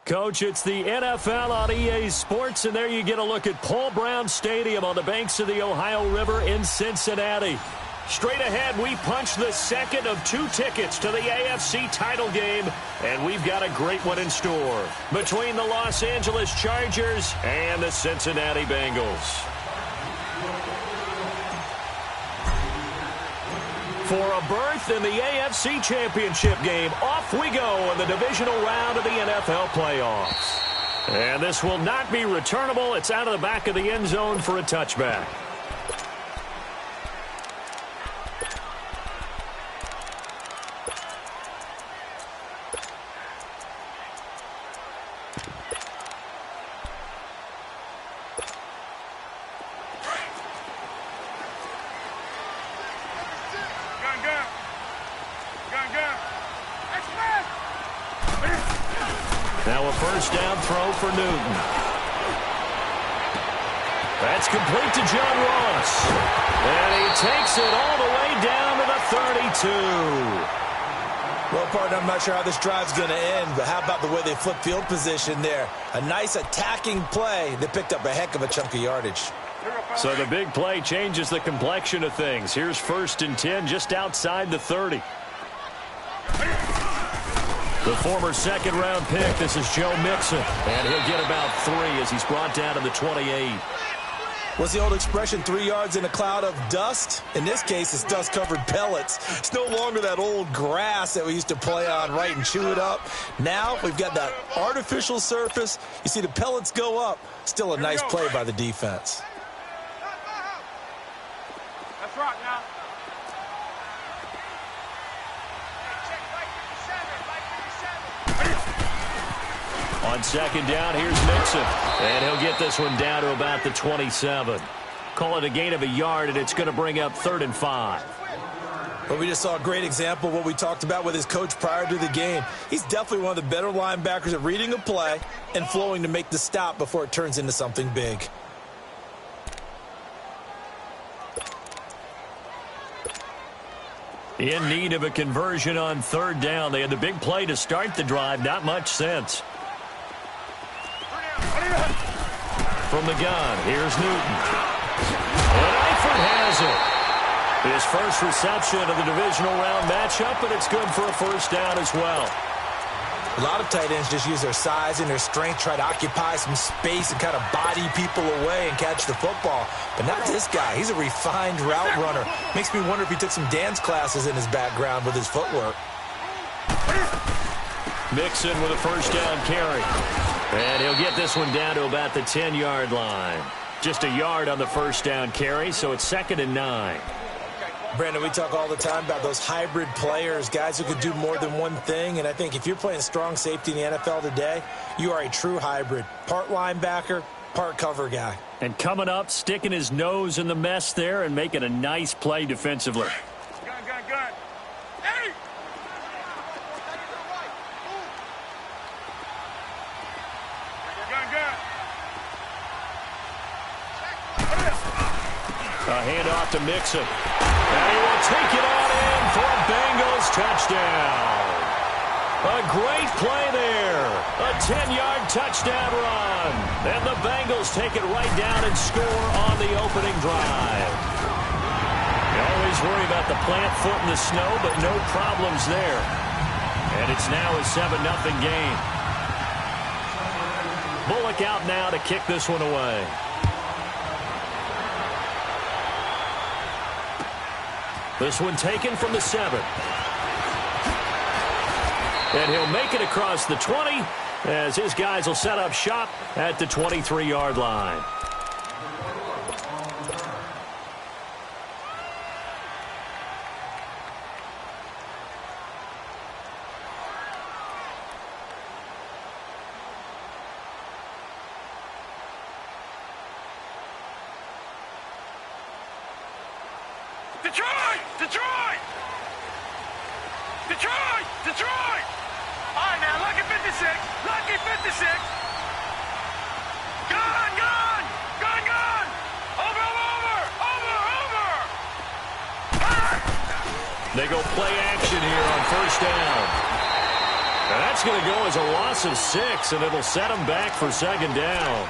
Coach, it's the NFL on EA Sports, and there you get a look at Paul Brown Stadium on the banks of the Ohio River in Cincinnati. Straight ahead, we punch the second of 2 tickets to the AFC title game, and we've got a great one in store between the Los Angeles Chargers and the Cincinnati Bengals. For a berth in the AFC Championship game, off we go in the divisional round of the NFL playoffs. And this will not be returnable. It's out of the back of the end zone for a touchback. Now a first down throw for Newton. That's complete to John Ross. And he takes it all the way down to the 32. Well, partner, I'm not sure how this drive's going to end, but how about the way they flip field position there? A nice attacking play. They picked up a heck of a chunk of yardage. So the big play changes the complexion of things. Here's 1st and 10 just outside the 30. The former second-round pick, this is Joe Mixon. And he'll get about 3 as he's brought down to the 28. What's the old expression, 3 yards in a cloud of dust? In this case, it's dust-covered pellets. It's no longer that old grass that we used to play on, right, and chew it up. Now we've got that artificial surface. You see the pellets go up. Still a nice play by the defense. That's right now. On second down, here's Mixon. And he'll get this one down to about the 27. Call it a gain of a yard, and it's going to bring up 3rd and 5. Well, we just saw a great example of what we talked about with his coach prior to the game. He's definitely one of the better linebackers at reading a play and flowing to make the stop before it turns into something big. In need of a conversion on 3rd down. They had the big play to start the drive. Not much sense. From the gun, here's Newton. And Eifert has it. His first reception of the divisional round matchup, and it's good for a 1st down as well. A lot of tight ends just use their size and their strength, try to occupy some space and kind of body people away and catch the football. But not this guy. He's a refined route runner. Makes me wonder if he took some dance classes in his background with his footwork. Mixon with a 1st down carry. And he'll get this one down to about the 10-yard line. Just a yard on the 1st down carry, so it's 2nd and 9. Brandon, we talk all the time about those hybrid players, guys who could do more than one thing. And I think if you're playing strong safety in the NFL today, you are a true hybrid. Part linebacker, part cover guy. And coming up, sticking his nose in the mess there and making a nice play defensively. Gun. Hey! A handoff to Mixon. And he will take it on in for a Bengals touchdown. A great play there. A 10-yard touchdown run. And the Bengals take it right down and score on the opening drive. You always worry about the plant foot in the snow, but no problems there. And it's now a 7-0 game. Bullock out now to kick this one away. This one taken from the 7. And he'll make it across the 20 as his guys will set up shop at the 23-yard line. Detroit! All right, now, lucky 56. Lucky 56. Gun! Over! They go play action here on 1st down. And that's going to go as a loss of 6, and it'll set them back for second down.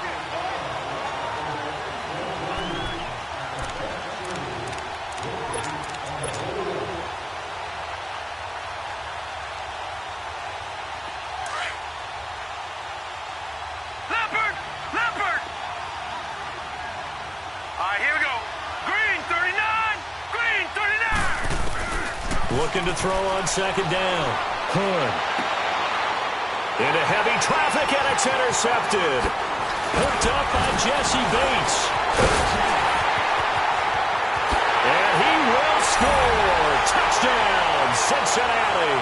Looking to throw on second down. Hood. Into heavy traffic, and it's intercepted. Hooked up by Jesse Bates. And he will score. Touchdown, Cincinnati.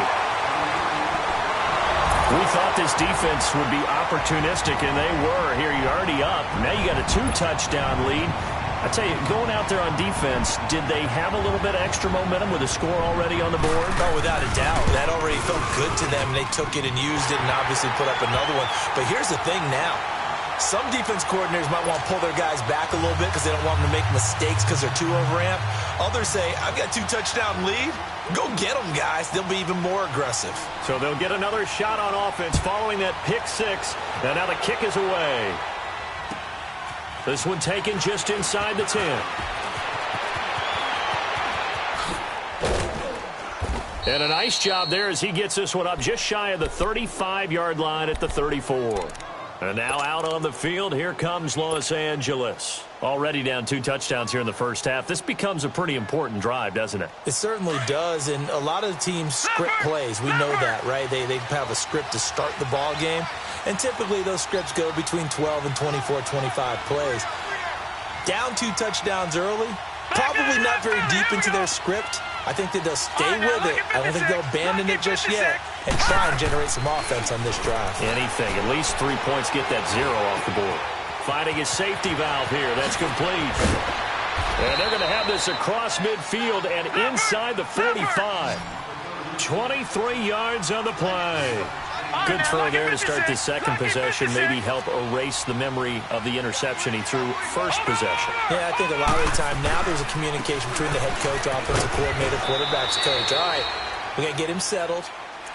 We thought this defense would be opportunistic, and they were. Here, you're already up. Now you got a 2-touchdown lead. I tell you, going out there on defense, did they have a little bit of extra momentum with a score already on the board? Oh, without a doubt. That already felt good to them. They took it and used it and obviously put up another one. But here's the thing now. Some defense coordinators might want to pull their guys back a little bit because they don't want them to make mistakes because they're too overamped. Others say, I've got 2-touchdown lead. Go get them, guys. They'll be even more aggressive. So they'll get another shot on offense following that pick 6. And now the kick is away. This one taken just inside the 10. And a nice job there as he gets this one up just shy of the 35-yard line at the 34. And now out on the field, here comes Los Angeles. Already down 2 touchdowns here in the first half. This becomes a pretty important drive, doesn't it? It certainly does, and a lot of the teams script plays. We know that, right? They have a script to start the ball game, and typically those scripts go between 12 and 24, 25 plays. Down 2 touchdowns early, probably not very deep into their script. I think that they'll stay with it. I don't think they'll abandon it just yet and try and generate some offense on this drive. Anything. At least 3 points, get that 0 off the board. Finding his safety valve here. That's complete. And they're going to have this across midfield and inside the 45. 23 yards on the play. Good throw there to start the second possession. Maybe help erase the memory of the interception he threw first possession. Yeah, I think a lot of the time now there's a communication between the head coach, offensive coordinator, quarterback's coach. All right, we got to get him settled.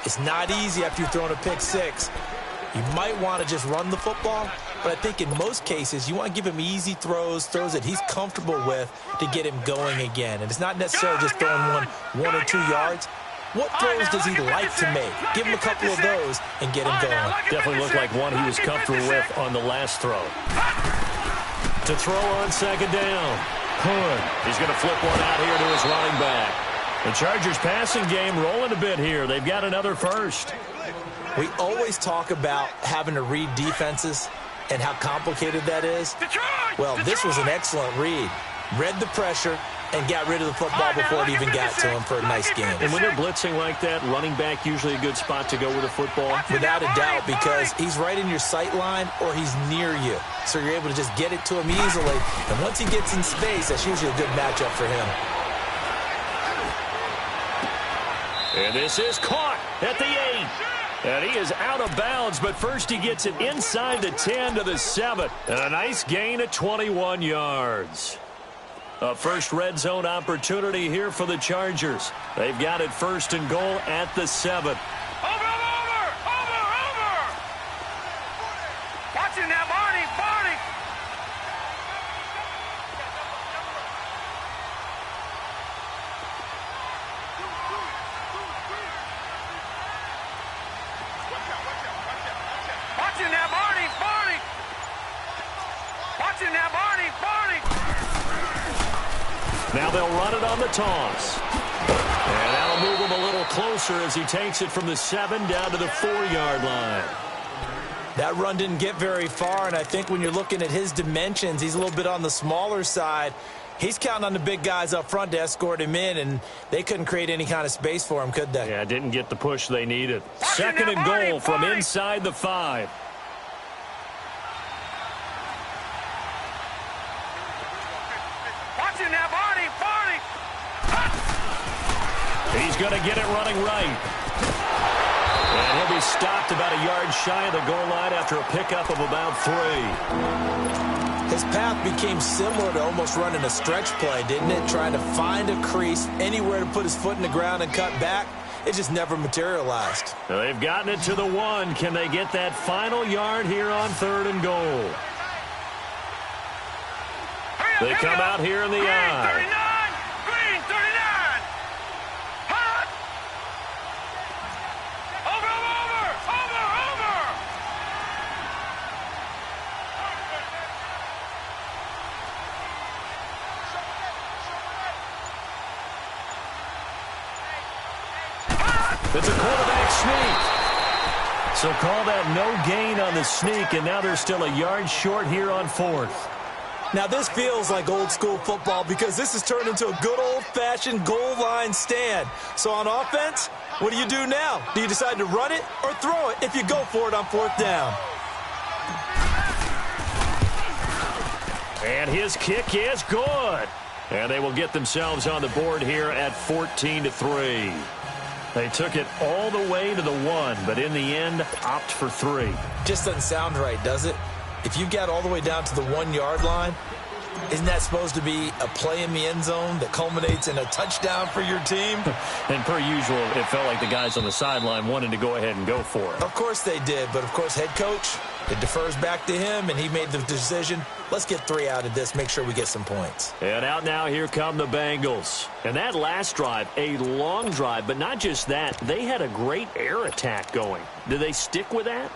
It's not easy after you've thrown a pick 6. You might want to just run the football, but I think in most cases you want to give him easy throws that he's comfortable with to get him going again. And it's not necessarily just throwing one or 2 yards. What throws does he like to make? Give him a couple of those and get him going. Definitely looked like one he was comfortable with on the last throw. To throw on second down. Hood. He's going to flip one out here to his running back. The Chargers passing game rolling a bit here. They've got another first. We always talk about having to read defenses and how complicated that is. Well, this was an excellent read. Read the pressure and got rid of the football before it even got to him for a nice game. And when they're blitzing like that, running back usually a good spot to go with the football? Without a doubt, because he's right in your sight line or he's near you. So you're able to just get it to him easily. And once he gets in space, that's usually a good matchup for him. And this is caught at the 8. And he is out of bounds, but first he gets it inside the 10 to the 7. And a nice gain at 21 yards. A first red zone opportunity here for the Chargers. They've got it 1st and goal at the 7. Over! Watching that, Barney! Watching that, Barney! Watching that, Barney! Now they'll run it on the toss. And that'll move him a little closer as he takes it from the 7 down to the 4-yard line. That run didn't get very far, and I think when you're looking at his dimensions, he's a little bit on the smaller side. He's counting on the big guys up front to escort him in, and they couldn't create any kind of space for him, could they? Yeah, didn't get the push they needed. 2nd and goal from inside the 5. He's going to get it running right. And he'll be stopped about a yard shy of the goal line after a pickup of about 3. His path became similar to almost running a stretch play, didn't it? Trying to find a crease, anywhere to put his foot in the ground and cut back. it just never materialized. Well, they've gotten it to the 1. Can they get that final yard here on 3rd and goal? They come out here in the eye. Green 39. Hot. Over. It's a quarterback sneak. So call that no gain on the sneak, and now they're still a yard short here on 4th. Now, this feels like old-school football because this has turned into a good old-fashioned goal line stand. So on offense, what do you do now? Do you decide to run it or throw it if you go for it on 4th down? And his kick is good. And they will get themselves on the board here at 14-3. They took it all the way to the 1, but in the end, opt for 3. Just doesn't sound right, does it? If you get all the way down to the 1-yard line, isn't that supposed to be a play in the end zone that culminates in a touchdown for your team? And per usual, it felt like the guys on the sideline wanted to go ahead and go for it. Of course they did, but of course head coach, it defers back to him, and he made the decision, let's get 3 out of this, make sure we get some points. And out now, here come the Bengals. And that last drive, a long drive, but not just that, they had a great air attack going. Do they stick with that?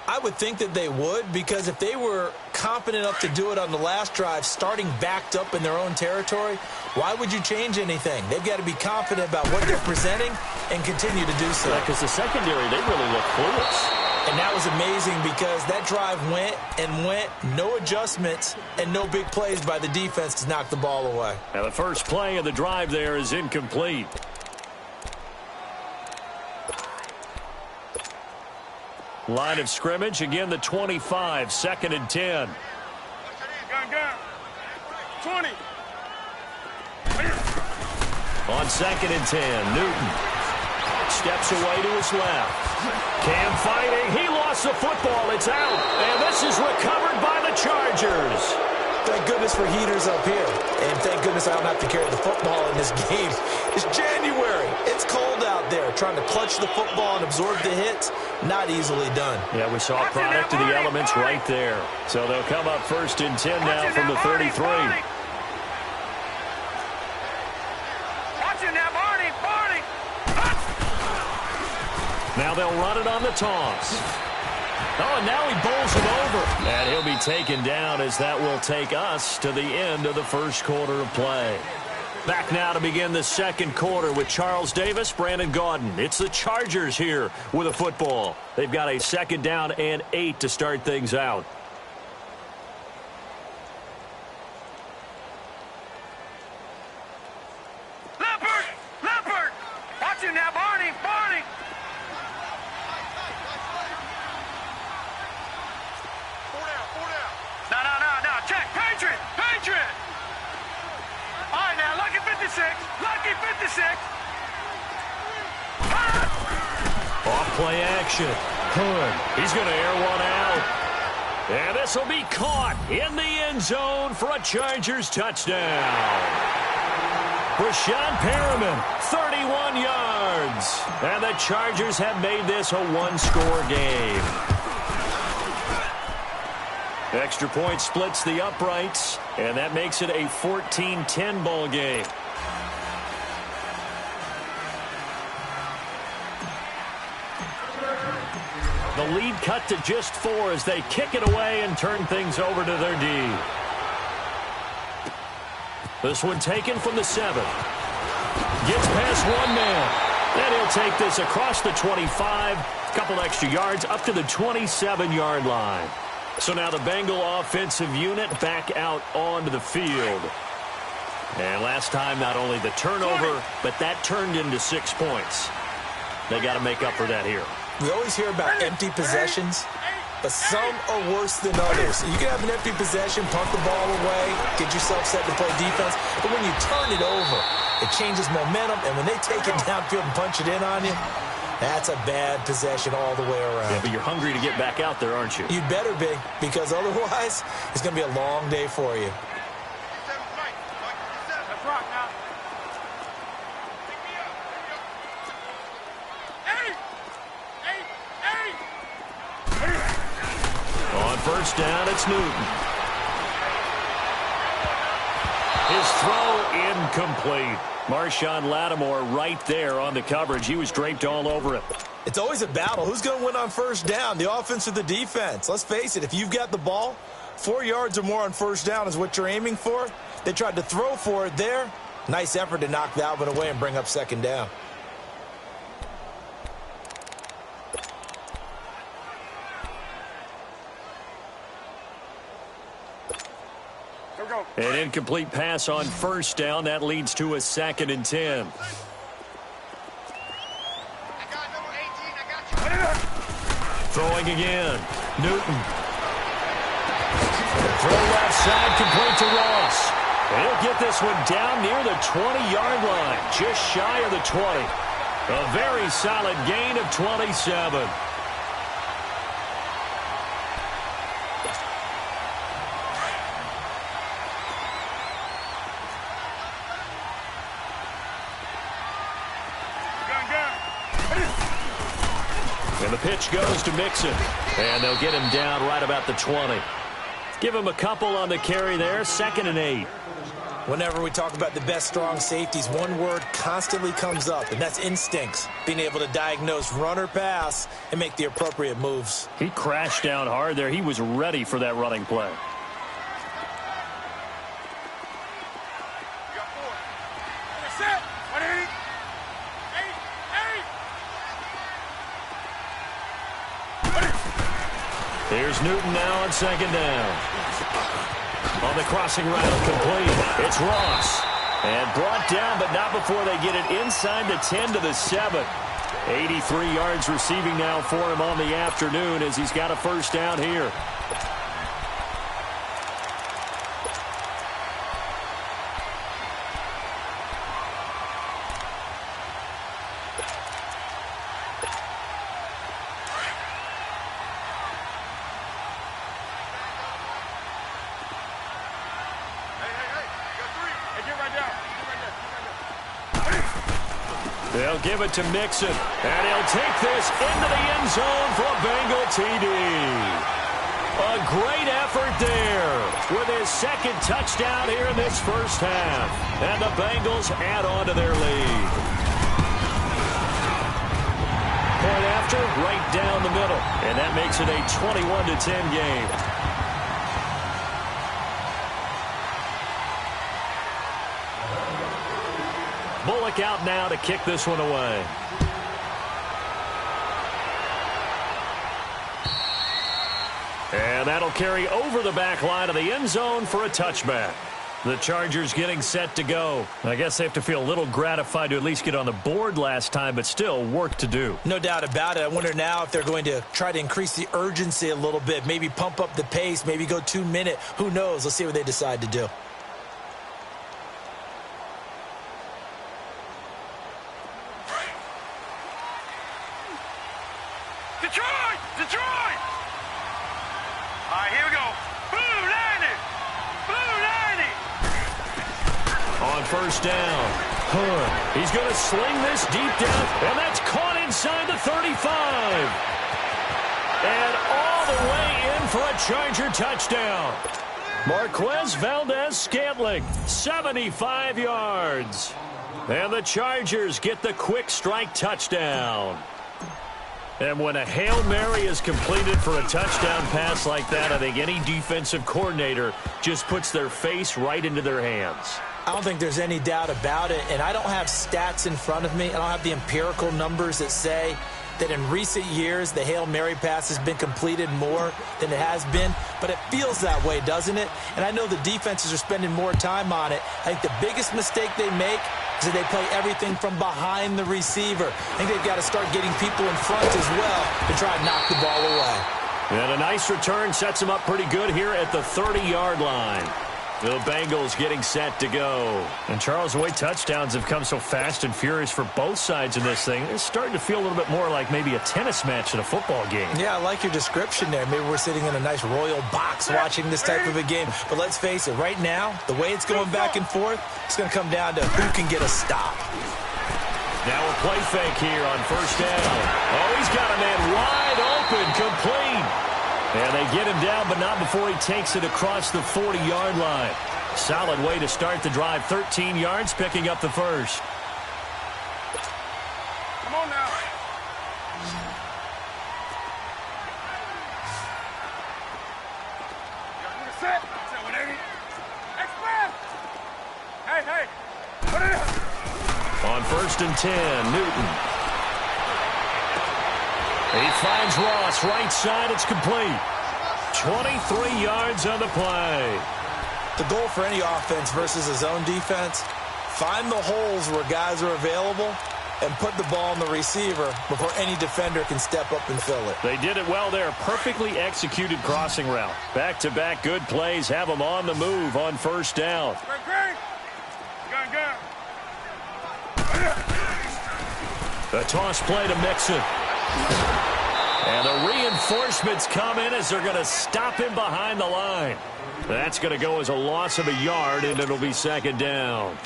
I would think that they would, because if they were confident enough to do it on the last drive, starting backed up in their own territory, why would you change anything? They've got to be confident about what they're presenting and continue to do so. Because the secondary, they really look clueless. And that was amazing because that drive went and went, no adjustments, and no big plays by the defense to knock the ball away. Now the first play of the drive there is incomplete. Line of scrimmage, again the 25, 2nd and 10. Gun. 20. On 2nd and 10, Newton steps away to his left. Cam fighting, he lost the football, it's out. And this is recovered by the Chargers. Thank goodness for heaters up here. And thank goodness I don't have to carry the football in this game. It's January. It's cold out there. Trying to clutch the football and absorb the hits, not easily done. Yeah, we saw a product of the elements right there. So they'll come up 1st and 10 now from the 33. Now they'll run it on the toss. Oh, and now he bowls it over. And he'll be taken down as that will take us to the end of the first quarter of play. Back now to begin the second quarter with Charles Davis, Brandon Gaudin. It's the Chargers here with a football. They've got a 2nd down and 8 to start things out. Leopard! Watch him now, Barney! No, check! Patriot! All right, now, Lucky 56! Off play action. Hood. He's going to air one out. And this will be caught in the end zone for a Chargers touchdown. Rashawn Perriman, 31 yards. And the Chargers have made this a one-score game. Extra point splits the uprights, and that makes it a 14-10 ball game. The lead cut to just 4 as they kick it away and turn things over to their D. This one taken from the 7. Gets past one man. And he'll take this across the 25. A couple extra yards up to the 27-yard line. So now the Bengal offensive unit back out onto the field. And last time, not only the turnover, but that turned into 6 points. They got to make up for that here. We always hear about empty possessions, but some are worse than others. You can have an empty possession, punt the ball away, get yourself set to play defense, but when you turn it over, it changes momentum, and when they take it downfield and punch it in on you, that's a bad possession all the way around. Yeah, but you're hungry to get back out there, aren't you? You'd better be, because otherwise, it's going to be a long day for you. first down. It's Newton. His throw incomplete. Marshawn Lattimore right there on the coverage. He was draped all over it. It's always a battle. Who's going to win on first down, the offense or the defense? Let's face it, if you've got the ball, 4 yards or more on first down is what you're aiming for. They tried to throw for it there. Nice effort to knock that one away and bring up second down. An incomplete pass on first down. That leads to a 2nd and 10. Throwing again. Newton. Throw left side, complete to Ross. And he'll get this one down near the 20-yard line, just shy of the 20. A very solid gain of 27. And the pitch goes to Mixon. And they'll get him down right about the 20. Give him a couple on the carry there. 2nd and 8. Whenever we talk about the best strong safeties, one word constantly comes up, and that's instincts. Being able to diagnose run or pass and make the appropriate moves. He crashed down hard there. He was ready for that running play. Here's Newton now on 2nd down. On the crossing route, complete. It's Ross. And brought down, but not before they get it inside the 10 to the 7. 83 yards receiving now for him on the afternoon as he's got a first down here. They'll give it to Mixon, and he'll take this into the end zone for a Bengal TD. A great effort there with his 2nd touchdown here in this first half. And the Bengals add on to their lead. Point after, right down the middle, and that makes it a 21-10 game. Bullock out now to kick this one away. And that'll carry over the back line of the end zone for a touchback. The Chargers getting set to go. I guess they have to feel a little gratified to at least get on the board last time, but still work to do. No doubt about it. I wonder now if they're going to try to increase the urgency a little bit, maybe pump up the pace, maybe go 2-minute. Who knows? Let's see what they decide to do. Detroit! All right, here we go. Blue 90! Blue 90! On first down, Hood. He's going to sling this deep down, and that's caught inside the 35. And all the way in for a Charger touchdown. Marquez Valdez-Scantling, 75 yards. And the Chargers get the quick strike touchdown. And when a Hail Mary is completed for a touchdown pass like that, I think any defensive coordinator just puts their face right into their hands. I don't think there's any doubt about it, and I don't have stats in front of me. I don't have the empirical numbers that say that in recent years the Hail Mary pass has been completed more than it has been, but it feels that way, doesn't it? And I know the defenses are spending more time on it. I think the biggest mistake they make is that they play everything from behind the receiver. I think they've got to start getting people in front as well to try and knock the ball away. And a nice return sets them up pretty good here at the 30-yard line. The Bengals getting set to go. And Charles, the way touchdowns have come so fast and furious for both sides in this thing, it's starting to feel a little bit more like maybe a tennis match in a football game. Yeah, I like your description there. Maybe we're sitting in a nice royal box watching this type of a game. But let's face it, right now, the way it's going back and forth, it's going to come down to who can get a stop. Now a play fake here on first down. Oh, he's got a man wide open, complete. And they get him down, but not before he takes it across the 40-yard line. Solid way to start the drive. 13 yards, picking up the first. Come on now. Set. 180. Express. Hey. Put it in. On 1st and 10, Newton. He finds Ross, right side, it's complete. 23 yards on the play. The goal for any offense versus a zone defense, find the holes where guys are available and put the ball on the receiver before any defender can step up and fill it. They did it well there. Perfectly executed crossing route. Back-to-back good plays have them on the move on 1st down. Great. Gun. A toss play to Mixon. And the reinforcements come in as they're going to stop him behind the line. That's going to go as a loss of a yard, and it'll be 2nd down.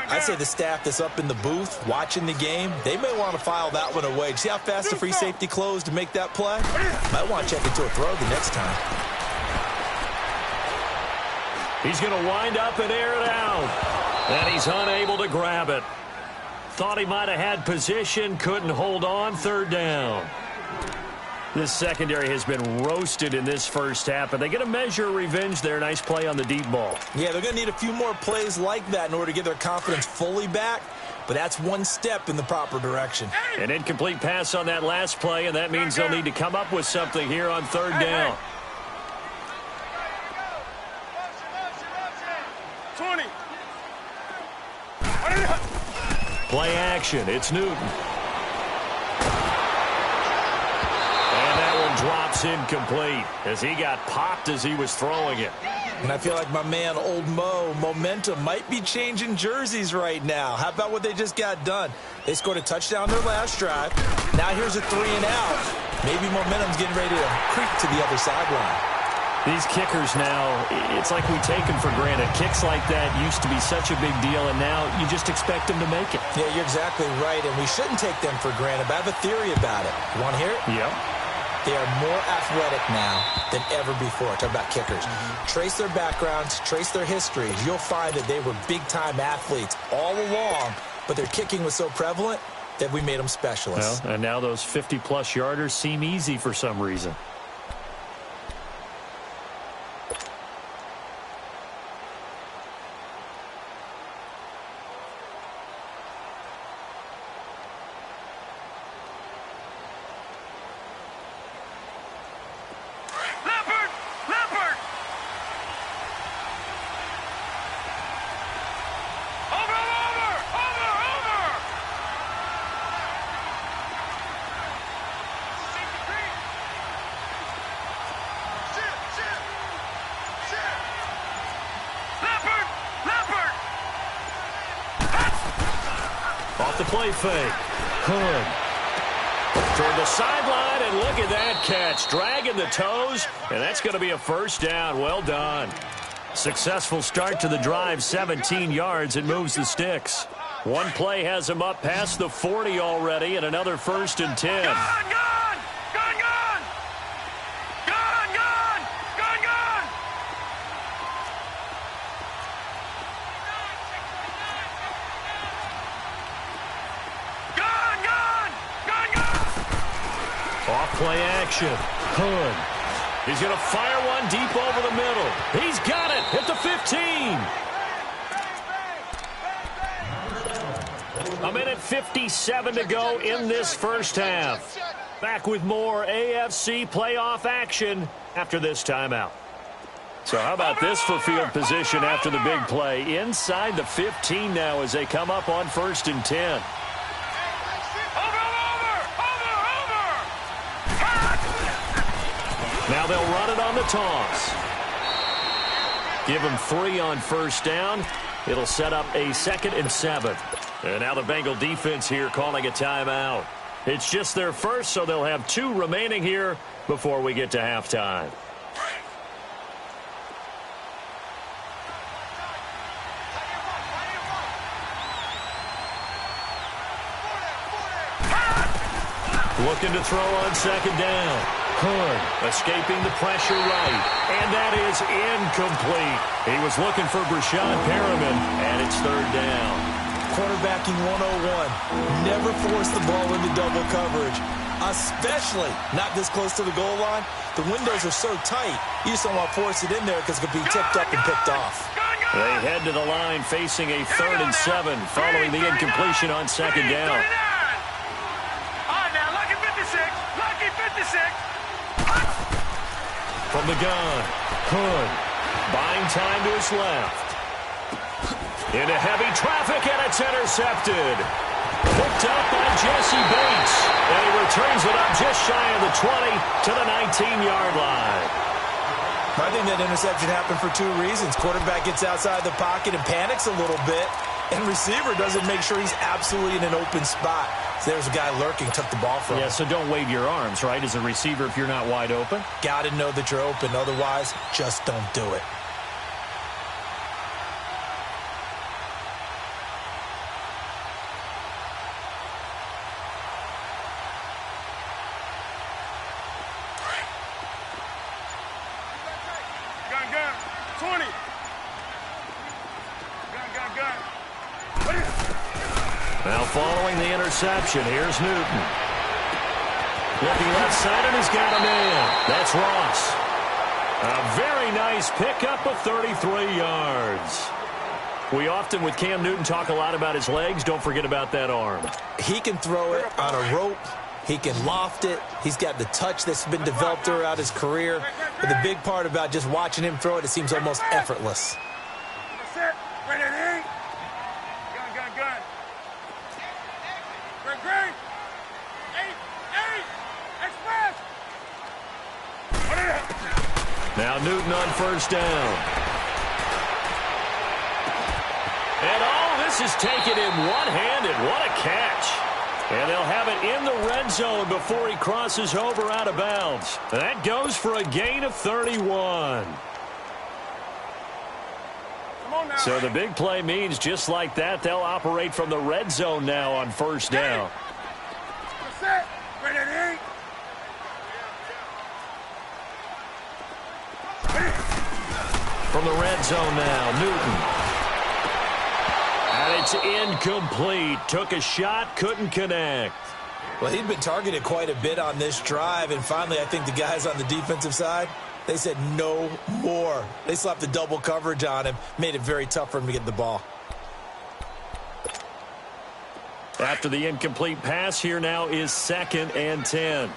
I'd say the staff that's up in the booth watching the game, they may want to file that one away. See how fast the free safety closed to make that play? Might want to check into a throw the next time. He's going to wind up and air it out. And he's unable to grab it. Thought he might have had position, couldn't hold on. 3rd down. This secondary has been roasted in this first half, but they get a measure of revenge there. Nice play on the deep ball. Yeah, they're going to need a few more plays like that in order to get their confidence fully back, but that's one step in the proper direction. An incomplete pass on that last play, and that means they'll need to come up with something here on 3rd down. 20. Play action. It's Newton. Drops incomplete as he got popped as he was throwing it. And I feel like my man, Old Mo, momentum might be changing jerseys right now. How about what they just got done? They scored a touchdown their last drive. Now here's a 3-and-out. Maybe momentum's getting ready to creep to the other sideline. These kickers now, it's like we take them for granted. Kicks like that used to be such a big deal, and now you just expect them to make it. Yeah, you're exactly right, and we shouldn't take them for granted. But I have a theory about it. You want to hear it? Yep. They are more athletic now than ever before. Talk about kickers. Trace their backgrounds, trace their histories. You'll find that they were big-time athletes all along, but their kicking was so prevalent that we made them specialists. Well, and now those 50-plus yarders seem easy for some reason. Play fake. Hood. Toward the sideline, and look at that catch. Dragging the toes, and that's going to be a 1st down. Well done. Successful start to the drive, 17 yards, and moves the sticks. One play has him up past the 40 already, and another 1st and 10. Gun! Play action. Hood. He's going to fire one deep over the middle. He's got it at the 15. A minute 57 to go in this first half. Back with more AFC playoff action after this timeout. So how about this for field position after the big play? Inside the 15 now as they come up on 1st and 10. Now they'll run it on the toss. Give them 3 on 1st down. It'll set up a 2nd and 7. And now the Bengal defense here calling a timeout. It's just their first, so they'll have 2 remaining here before we get to halftime. Looking to throw on 2nd down. Hood escaping the pressure right. And that is incomplete. He was looking for Brashad Perriman, and it's third down. Quarterbacking 101. Never force the ball into double coverage, especially not this close to the goal line. The windows are so tight, you just don't want to force it in there because it could be tipped up and picked off. They head to the line facing a 3rd and 7 following the incompletion on second down. All right, now, lucky 56. Lucky 56. From the gun, Hood buying time to his left. Into heavy traffic, and it's intercepted. Picked up by Jesse Bates. And he returns it up just shy of the 20 to the 19-yard line. I think that interception happened for 2 reasons. Quarterback gets outside the pocket and panics a little bit, and receiver doesn't make sure he's absolutely in an open spot. So there's a guy lurking, took the ball from him. Yeah, so don't wave your arms, right, as a receiver if you're not wide open? Got to know that you're open. Otherwise, just don't do it. Gun. 20. Gun. Now following the interception, here's Newton. Looking left side, and he's got a man. That's Ross. A very nice pickup of 33 yards. We often, with Cam Newton, talk a lot about his legs. Don't forget about that arm. He can throw it on a rope. He can loft it. He's got the touch that's been developed throughout his career. But the big part about just watching him throw it, it seems almost effortless. Set. Ready. Gun. Great. 8. Express. Now Newton on first down. And all this is taken in one-handed. What a catch. And they'll have it in the red zone before he crosses over out of bounds. That goes for a gain of 31. So the big play means just like that, they'll operate from the red zone now on first down. Set. Ready. From the red zone now, Newton. And it's incomplete. Took a shot, couldn't connect. Well, he'd been targeted quite a bit on this drive, and finally I think the guys on the defensive side, they said no more. They slapped the double coverage on him, made it very tough for him to get the ball. After the incomplete pass, here now is 2nd and 10.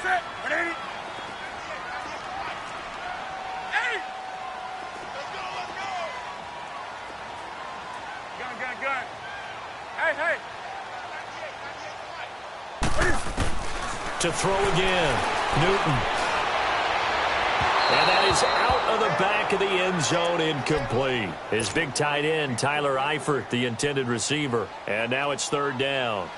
Set. Ready. Gun. Hey. To throw again, Newton. And that is out of the back of the end zone, incomplete. His big tight end, Tyler Eifert, the intended receiver. And now it's 3rd down.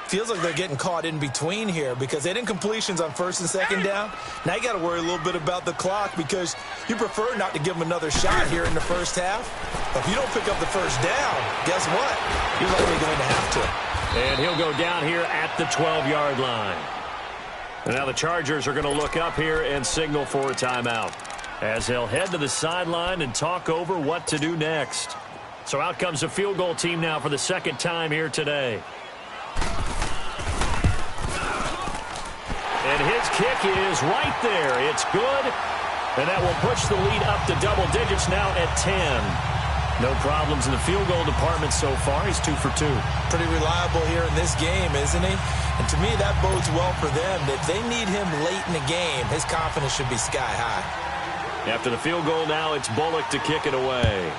Feels like they're getting caught in between here because they didn't completions on 1st and 2nd down. Now you got to worry a little bit about the clock because you prefer not to give them another shot here in the first half. But if you don't pick up the first down, guess what? You're likely going to have to. And he'll go down here at the 12-yard line. And now the Chargers are going to look up here and signal for a timeout as they'll head to the sideline and talk over what to do next. So out comes a field goal team now for the 2nd time here today. And his kick is right there. It's good. And that will push the lead up to double digits now at 10. No problems in the field goal department so far. He's 2 for 2. Pretty reliable here in this game, isn't he? And to me, that bodes well for them. If they need him late in the game, his confidence should be sky high. After the field goal now, it's Bullock to kick it away.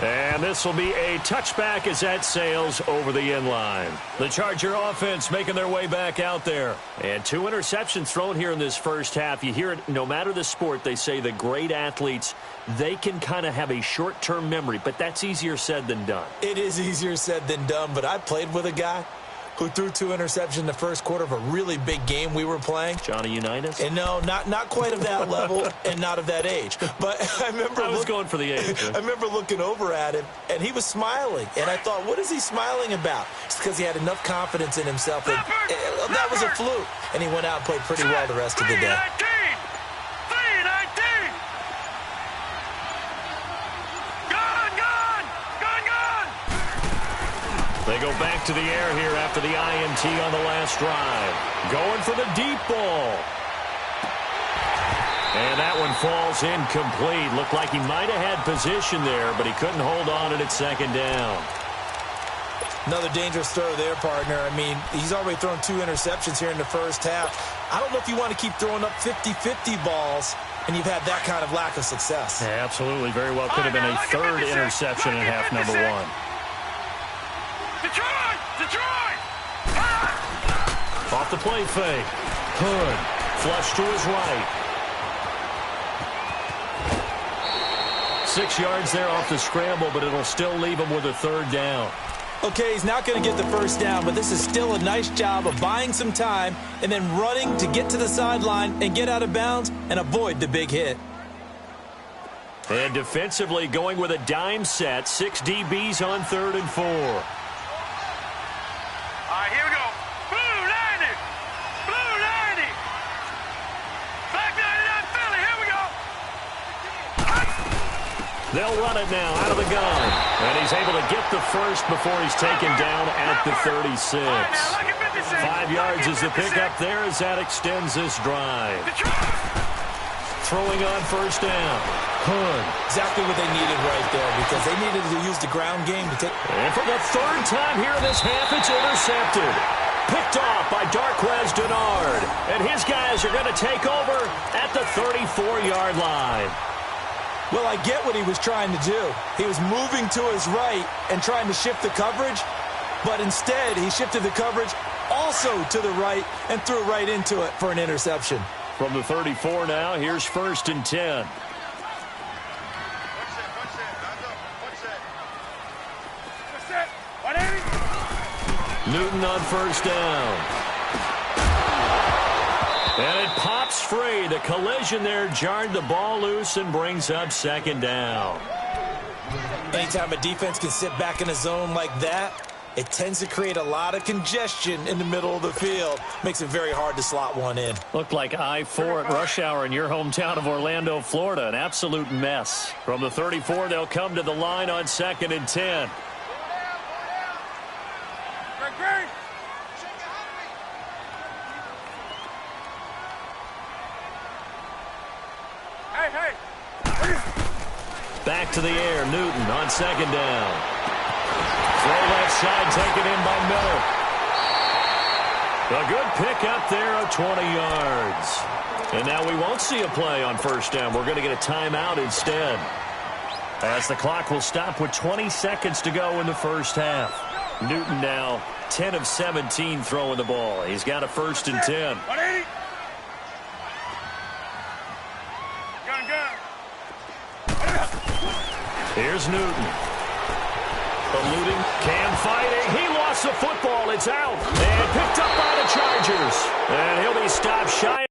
And this will be a touchback as that sails over the end line. The Charger offense making their way back out there. And 2 interceptions thrown here in this first half. You hear it, no matter the sport, they say the great athletes, they can kind of have a short-term memory, but that's easier said than done. It is easier said than done, but I played with a guy who threw 2 interceptions in the first quarter of a really big game we were playing. Johnny Unitas? And no, not quite of that level and not of that age. But I was going for the age. I remember looking over at him, and he was smiling. And I thought, what is he smiling about? It's because he had enough confidence in himself that that was a fluke. And he went out and played pretty well the rest of the day. They go back to the air here after the INT on the last drive. Going for the deep ball. And that one falls incomplete. Looked like he might have had position there, but he couldn't hold on at second down. Another dangerous throw there, partner. I mean, he's already thrown 2 interceptions here in the first half. I don't know if you want to keep throwing up 50-50 balls, and you've had that kind of lack of success. Yeah, absolutely. Very well could have been a third interception in half number 1. Detroit! Off the play fake. Hood flush to his right. 6 yards there off the scramble, but it'll still leave him with a 3rd down. Okay, he's not going to get the first down, but this is still a nice job of buying some time and then running to get to the sideline and get out of bounds and avoid the big hit. And defensively going with a dime set. 6 DBs on 3rd and 4. All right, here we go. Blue 90. Blue 90. Black 99 Philly. Here we go. They'll run it now out of the gun. And he's able to get the first before he's taken down at the 36. 5 yards is the pickup there as that extends this drive. Throwing on first down. Hood. Exactly what they needed right there because they needed to use the ground game to take. And for the 3rd time here in this half, it's intercepted. Picked off by Darquez Denard. And his guys are going to take over at the 34-yard line. Well, I get what he was trying to do. He was moving to his right and trying to shift the coverage, but instead he shifted the coverage also to the right and threw right into it for an interception. From the 34 now, here's 1st and 10. Newton on first down. And it pops free. The collision there jarred the ball loose and brings up 2nd down. Anytime a defense can sit back in a zone like that, it tends to create a lot of congestion in the middle of the field. Makes it very hard to slot one in. Looked like I-4 at rush hour in your hometown of Orlando, Florida. An absolute mess. From the 34, they'll come to the line on 2nd and 10. Back to the air, Newton on 2nd down. Throw left side, taken in by Miller. A good pick up there of 20 yards. And now we won't see a play on first down. We're going to get a timeout instead. As the clock will stop with 20 seconds to go in the first half. Newton now 10 of 17 throwing the ball. He's got a 1st and 10. Here's Newton. Eluding, Cam fighting. He lost the football. It's out. And picked up by the Chargers. And he'll be stopped shy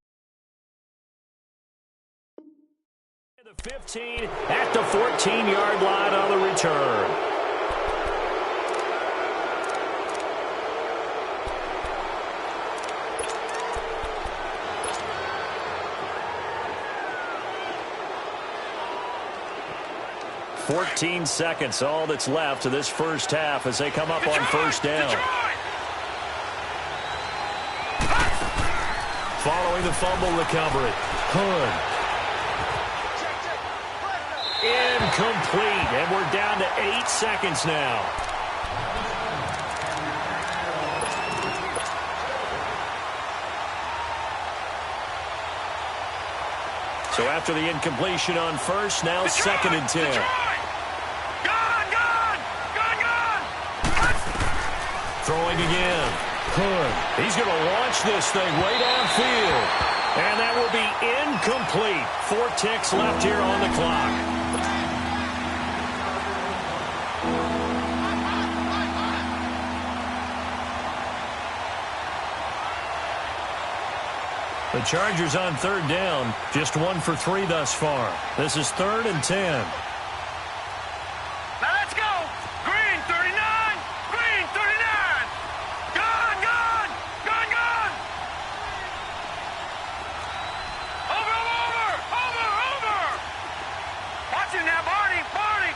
of the 15 at the 14-yard line on the return. .14 seconds, all that's left of this first half as they come up on first down. Following the fumble recovery, Hood. Incomplete, and we're down to 8 seconds now. So after the incompletion on first, now 2nd and 10. Throwing again. Hood. He's going to launch this thing way downfield. And that will be incomplete. 4 ticks left here on the clock. Chargers on third down, just 1 for 3 thus far. This is 3rd and 10. Now let's go. Green 39. Green 39. Gone, gone. Gone, gone. Over, over. Over, over. Watch it now, Barney. Barney.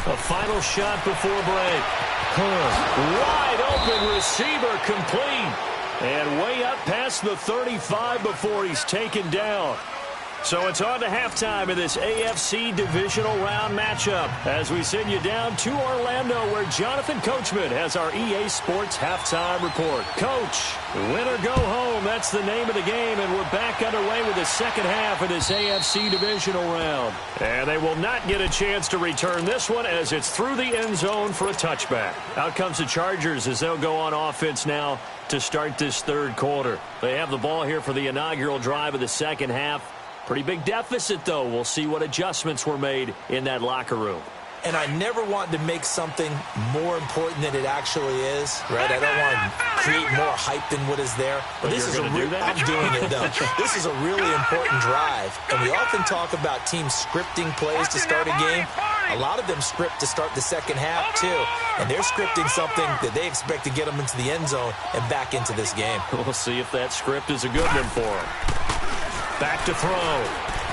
A final shot before break. Wide open receiver complete. And way up past the 35 before he's taken down. So it's on to halftime in this AFC divisional round matchup as we send you down to Orlando where Jonathan Coachman has our EA Sports halftime report. Coach, win or go home, that's the name of the game, and we're back underway with the second half of this AFC divisional round. And they will not get a chance to return this one as it's through the end zone for a touchback. Out comes the Chargers as they'll go on offense now to start this third quarter. They have the ball here for the inaugural drive of the second half. Pretty big deficit, though. We'll see what adjustments were made in that locker room. And I never want to make something more important than it actually is, right? I don't want to create more hype than what is there. But this is I'm doing it, though. This is a really important drive. And we often talk about teams scripting plays to start a game. A lot of them script to start the second half, too. And they're scripting something that they expect to get them into the end zone and back into this game. We'll see if that script is a good one for them. Back to throw.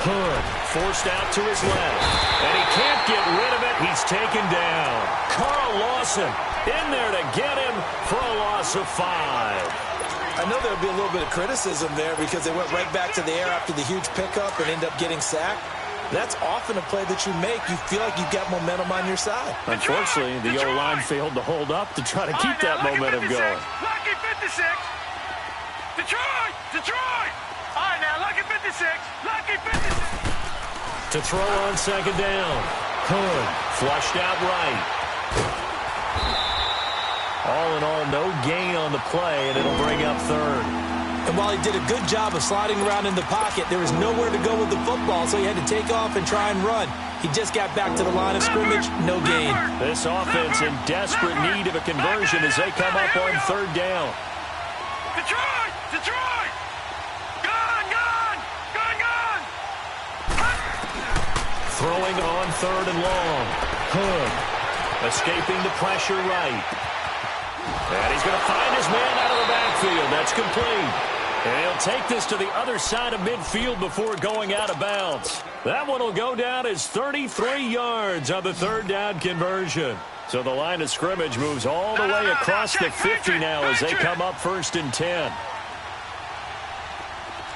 Hood forced out to his left. And he can't get rid of it. He's taken down. Carl Lawson in there to get him for a loss of 5. I know there'll be a little bit of criticism there because they went right back to the air after the huge pickup and end up getting sacked. That's often a play that you make. You feel like you've got momentum on your side. Unfortunately, the O-line failed to hold up to try to keep that momentum going. Lucky 56. Detroit! Detroit! All right, now, lucky 56. Lucky 56. To throw on second down. Hood flushed out right. All in all, no gain on the play, and it'll bring up third. And while he did a good job of sliding around in the pocket, there was nowhere to go with the football, so he had to take off and try and run. He just got back to the line of scrimmage, no gain. This offense in desperate need of a conversion as they come up on third down. Detroit! Detroit! Gone! Gone! Gone! Gone! Throwing on third and long. Hood escaping the pressure right. And he's going to find his man out of the backfield. That's complete. And he'll take this to the other side of midfield before going out of bounds. That one will go down as 33 yards on the third down conversion. So the line of scrimmage moves all the way across the 50 now as they come up 1st and 10.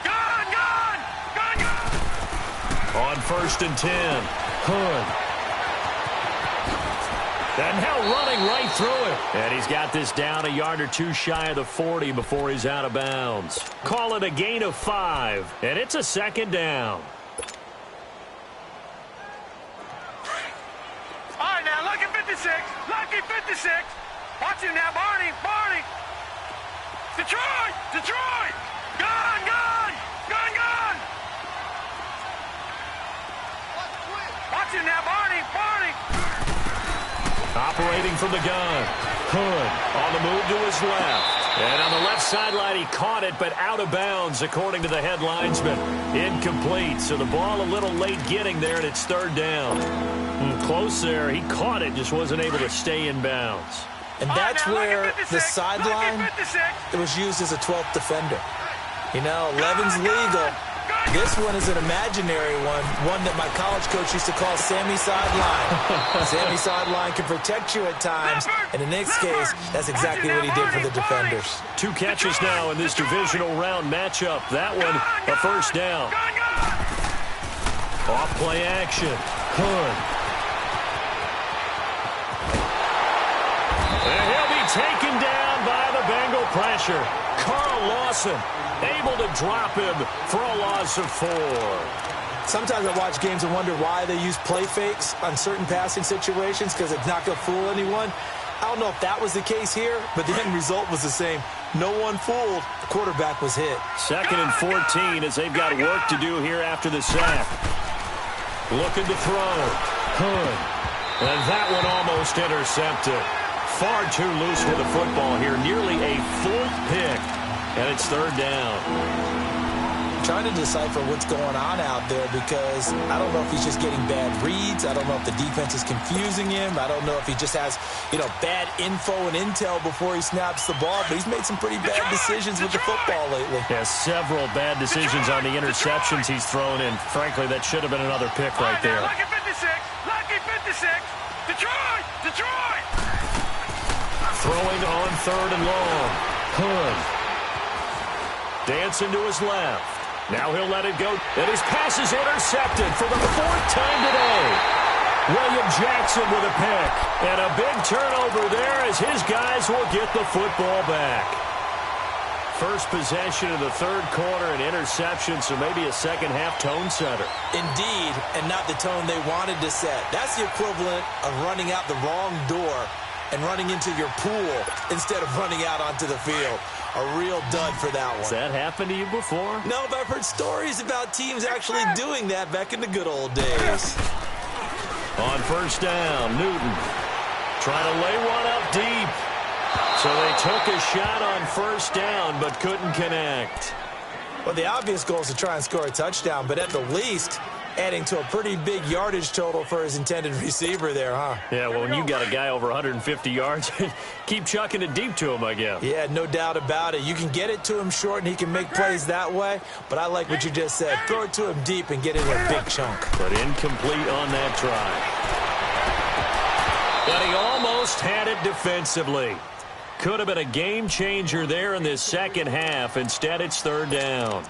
Gone! Gone! Gone! Gone! On 1st and 10, Hood. And now running right through it. And he's got this down a yard or two shy of the 40 before he's out of bounds. Call it a gain of 5, and it's a second down. All right, now, lucky 56. Lucky 56. Watch him now, Barney. Barney. Detroit! Detroit! Gone! Gone! Gone! Gone! Watch him now, Barney. Barney. Operating from the gun. Hood on the move to his left. And on the left sideline, he caught it, but out of bounds, according to the head linesman. Incomplete. So the ball a little late getting there, and it's third down. Close there. He caught it, just wasn't able to stay in bounds. And that's where the sideline, it was used as a 12th defender. You know, 11's legal. This one is an imaginary one that my college coach used to call Sammy Sideline. Sammy Sideline can protect you at times, and in this case, that's exactly what he did for the defenders. 2 catches now in this divisional round matchup. That one, a first down. Off play action. Hood. And he'll be taken down by the Bengal pressure. Carl Lawson able to drop him for a loss of 4. Sometimes I watch games and wonder why they use play fakes on certain passing situations because it's not going to fool anyone. I don't know if that was the case here, but the end result was the same. No one fooled. The quarterback was hit. 2nd and 14 as they've got work to do here after the sack. Looking to throw. Hood. And that one almost intercepted. Far too loose with the football here. Nearly a 4th pick. And it's third down. Trying to decipher what's going on out there because I don't know if he's just getting bad reads. I don't know if the defense is confusing him. I don't know if he just has, bad info and intel before he snaps the ball. But he's made some pretty bad decisions with the football lately. Yeah, several bad decisions on the interceptions he's thrown in. Frankly, that should have been another pick right there. Lucky 56. Lucky 56. Detroit. Detroit. Throwing on third and long. Hood. Dancing to his left. Now he'll let it go. And his pass is intercepted for the fourth time today. William Jackson with a pick. And a big turnover there as his guys will get the football back. First possession of the third quarter, an interception, so maybe a second-half tone setter. Indeed, and not the tone they wanted to set. That's the equivalent of running out the wrong door and running into your pool instead of running out onto the field. A real dud for that one. Has that happened to you before? No, but I've heard stories about teams actually doing that back in the good old days. On first down, Newton trying to lay one up deep. So they took a shot on first down but couldn't connect. Well, the obvious goal is to try and score a touchdown, but at the least, adding to a pretty big yardage total for his intended receiver there, huh? Yeah, well, when you got a guy over 150 yards, keep chucking it deep to him, I guess. Yeah, no doubt about it. You can get it to him short, and he can make plays that way, but I like what you just said. Throw it to him deep and get it in a big chunk. But incomplete on that try. But he almost had it defensively. Could have been a game changer there in this second half. Instead, it's third down.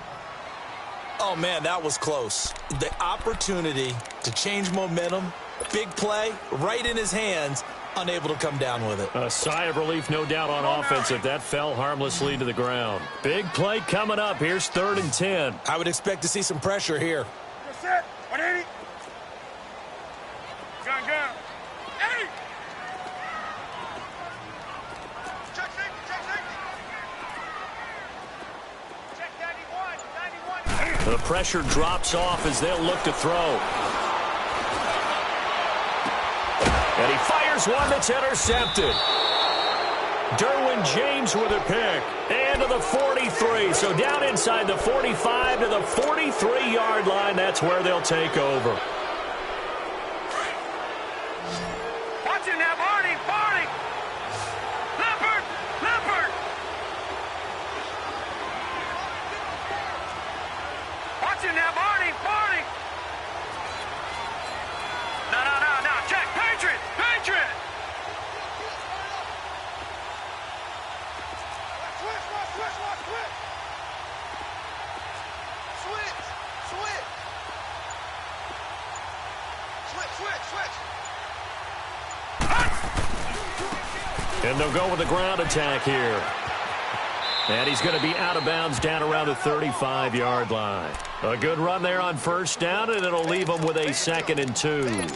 Oh, man, that was close. The opportunity to change momentum, big play, right in his hands, unable to come down with it. A sigh of relief, no doubt, on offense if that fell harmlessly to the ground. Big play coming up. Here's 3rd and 10. I would expect to see some pressure here. You're set. 180. Gun. 80. Check safety. Check 91. The pressure drops off as they'll look to throw. And he fires one that's intercepted. Derwin James with a pick. And to the 43. So down inside the 45 to the 43-yard line. That's where they'll take over. Watch it now, Barney. Leopard. Watch it now, Barney. No. Check. Patriot. Switch. And they'll go with the ground attack here. And he's going to be out of bounds down around the 35-yard line. A good run there on first down, and it'll leave them with a 2nd and 2.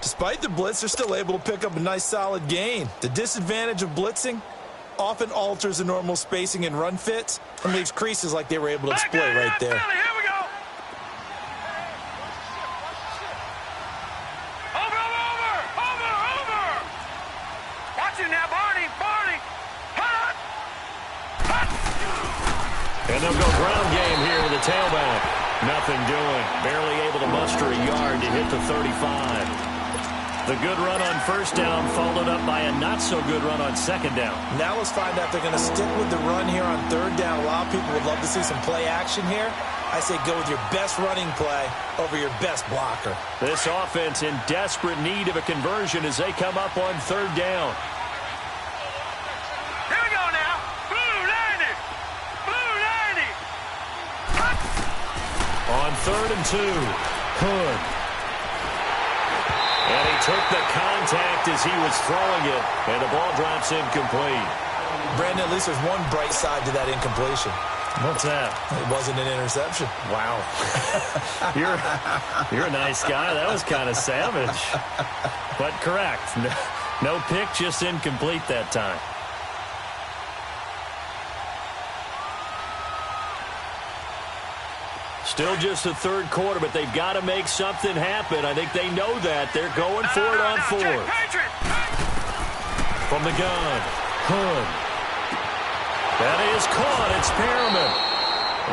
Despite the blitz, they're still able to pick up a nice, solid gain. The disadvantage of blitzing often alters the normal spacing and run fits and leaves creases like they were able to exploit right there. Here we go. Over. Watch it now, Barney. Hut. And they'll go ground game here with the tailback. Nothing doing. Barely able to muster a yard to hit the 35. The good run on first down followed up by a not-so-good run on second down. Now let's find out if they're going to stick with the run here on third down. A lot of people would love to see some play action here. I say go with your best running play over your best blocker. This offense in desperate need of a conversion as they come up on third down. Here we go now. Blue 90. On 3rd and 2, Hood. And he took the contact as he was throwing it, and the ball drops incomplete. Brandon, at least there's one bright side to that incompletion. What's that? It wasn't an interception. Wow. You're a nice guy. That was kind of savage. But correct. No pick, just incomplete that time. Still just the third quarter, but they've got to make something happen. I think they know that. They're going for it on 4th. From the gun, Hood. That is caught. It's Perriman.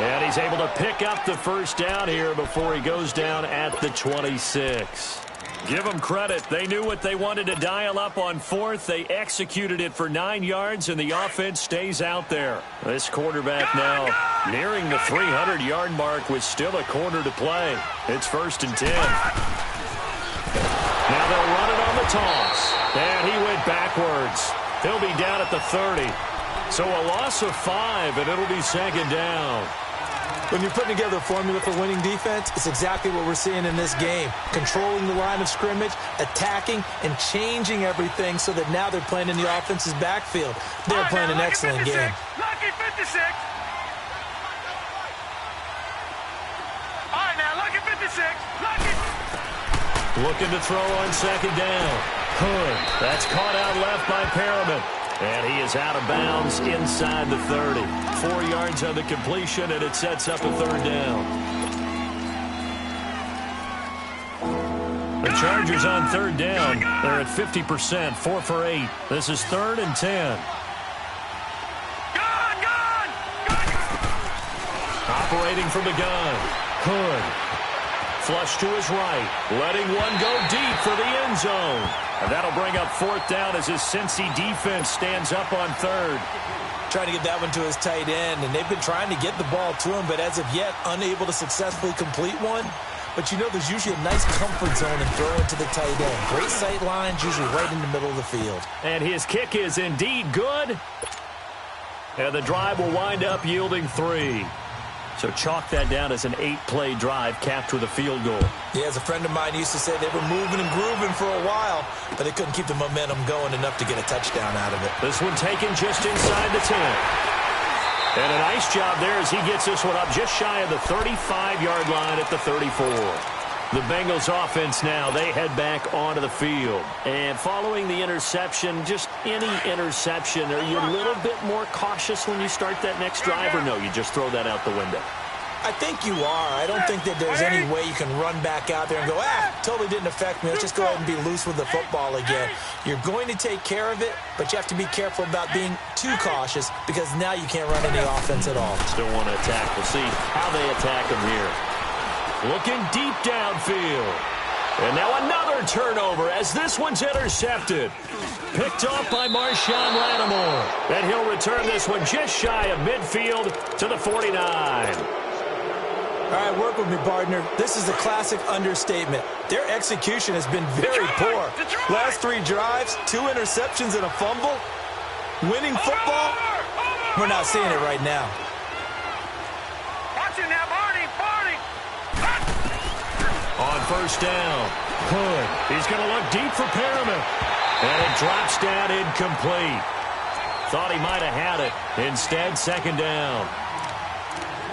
And he's able to pick up the first down here before he goes down at the 26. Give them credit. They knew what they wanted to dial up on fourth. They executed it for 9 yards, and the offense stays out there. This quarterback now nearing the 300-yard mark with still a quarter to play. It's 1st and 10. Now they'll run it on the toss. And he went backwards. He'll be down at the 30. So a loss of 5, and it'll be 2nd down. When you're putting together a formula for winning defense, it's exactly what we're seeing in this game. Controlling the line of scrimmage, attacking, and changing everything so that now they're playing in the offense's backfield. They're playing an excellent game. Lucky 56. All right, now, lucky 56. Lucky. Looking to throw on 2nd down. Hood. That's caught out left by Perriman. And he is out of bounds inside the 30. 4 yards on the completion, and it sets up a 3rd down. The Chargers on 3rd down. They're at 50%, 4 for 8. This is 3rd and 10. Operating from the gun. Hood. Flush to his right. Letting one go deep for the end zone. And that'll bring up 4th down as his Cincy defense stands up on 3rd. Trying to get that one to his tight end, and they've been trying to get the ball to him, but as of yet, unable to successfully complete one. But you know there's usually a nice comfort zone and throw into the tight end. Great sight lines, usually right in the middle of the field. And his kick is indeed good. And the drive will wind up yielding 3. So chalk that down as an 8-play drive capped with a field goal. Yeah, as a friend of mine used to say, they were moving and grooving for a while, but they couldn't keep the momentum going enough to get a touchdown out of it. This one taken just inside the 10. And a nice job there as he gets this one up just shy of the 35-yard line at the 34. The Bengals offense now, they head back onto the field. And following the interception, just any interception, are you a little bit more cautious when you start that next drive, or no, you just throw that out the window? I think you are. I don't think that there's any way you can run back out there and go, totally didn't affect me. Let's just go ahead and be loose with the football again. You're going to take care of it, but you have to be careful about being too cautious because now you can't run any offense at all. Still want to attack. We'll see how they attack him here. Looking deep downfield. And now another turnover as this one's intercepted. Picked off by Marshawn Lattimore. And he'll return this one just shy of midfield to the 49. All right, work with me, partner. This is a classic understatement. Their execution has been very poor. Last 3 drives, 2 interceptions and a fumble. Winning football, we're not seeing it right now. Watch it now, Barney. On 1st down, Hood. He's going to look deep for Perriman. And it drops down incomplete. Thought he might have had it. Instead, 2nd down.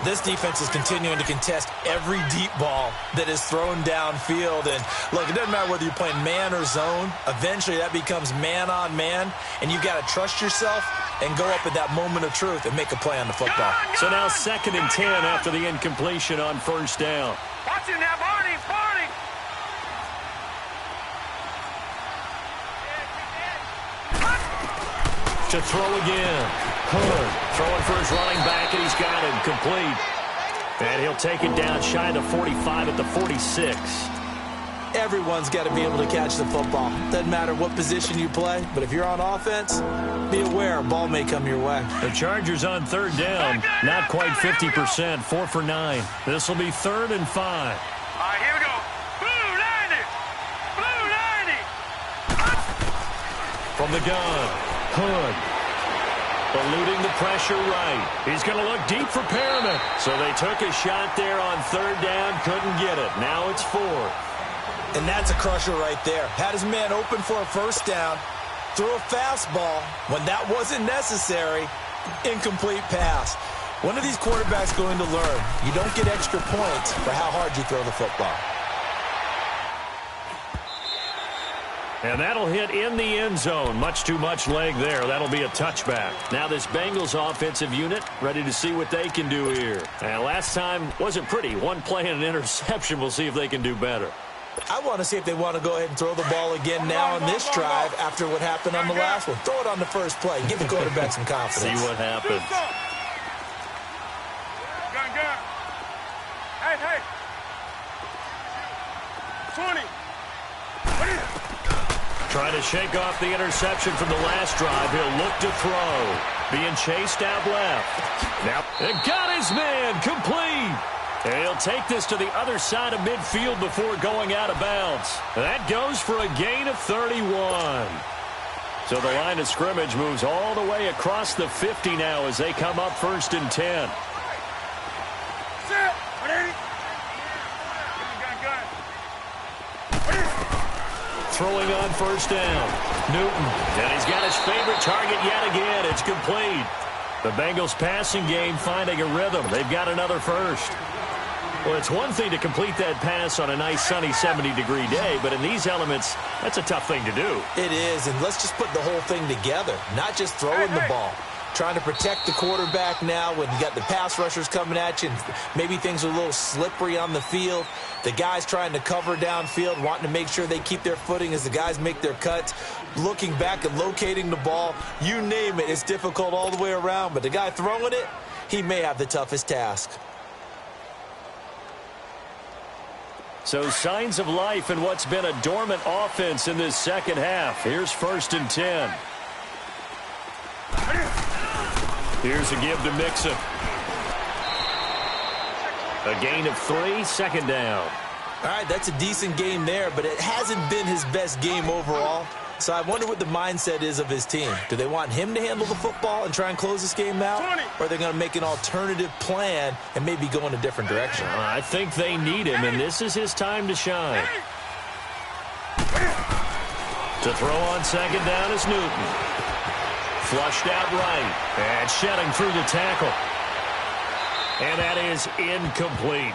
This defense is continuing to contest every deep ball that is thrown downfield. And, look, it doesn't matter whether you're playing man or zone. Eventually, that becomes man-on-man. And you've got to trust yourself and go up at that moment of truth and make a play on the football. So now 2nd and 10 after the incompletion on 1st down. Watch it now, Barney. To throw again. Hood throwing for his running back, and he's got him complete. And he'll take it down shy of 45 at the 46. Everyone's got to be able to catch the football. Doesn't matter what position you play, but if you're on offense, be aware a ball may come your way. The Chargers on 3rd down, not quite 50%, 4 for 9. This will be 3rd and 5. All right, here we go. Blue 90. From the gun, Hood. Eluding the pressure right. He's going to look deep for Perriman. So they took a shot there on 3rd down, couldn't get it. Now it's 4. And that's a crusher right there. Had his man open for a 1st down, threw a fastball when that wasn't necessary, incomplete pass. When are these quarterbacks going to learn? You don't get extra points for how hard you throw the football. And that'll hit in the end zone. Much too much leg there. That'll be a touchback. Now this Bengals offensive unit ready to see what they can do here. And last time wasn't pretty. One play and an interception. We'll see if they can do better. I want to see if they want to go ahead and throw the ball again now on this drive after what happened on the last one. Throw it on the first play. Give the quarterback some confidence. See what happens. Gun. Hey. 20. Trying to shake off the interception from the last drive. He'll look to throw. Being chased out left. Now, and got his man complete. And he'll take this to the other side of midfield before going out of bounds. That goes for a gain of 31. So the line of scrimmage moves all the way across the 50 now as they come up 1st and 10. Throwing on 1st down. Newton. And he's got his favorite target yet again. It's complete. The Bengals passing game finding a rhythm. They've got another first. Well, it's one thing to complete that pass on a nice sunny 70-degree day, but in these elements, that's a tough thing to do. It is, and let's just put the whole thing together, not just throwing the ball. Trying to protect the quarterback now when you got the pass rushers coming at you, and maybe things are a little slippery on the field. The guys trying to cover downfield, wanting to make sure they keep their footing as the guys make their cuts. Looking back and locating the ball, you name it, it's difficult all the way around, but the guy throwing it, he may have the toughest task. So signs of life in what's been a dormant offense in this second half. Here's 1st and 10. Here's a give to Mixon. A gain of 3, 2nd down. All right, that's a decent game there, but it hasn't been his best game overall. So I wonder what the mindset is of his team. Do they want him to handle the football and try and close this game out? Or are they going to make an alternative plan and maybe go in a different direction? I think they need him, and this is his time to shine. To throw on 2nd down is Newton. Flushed out right. And shedding through the tackle. And that is incomplete.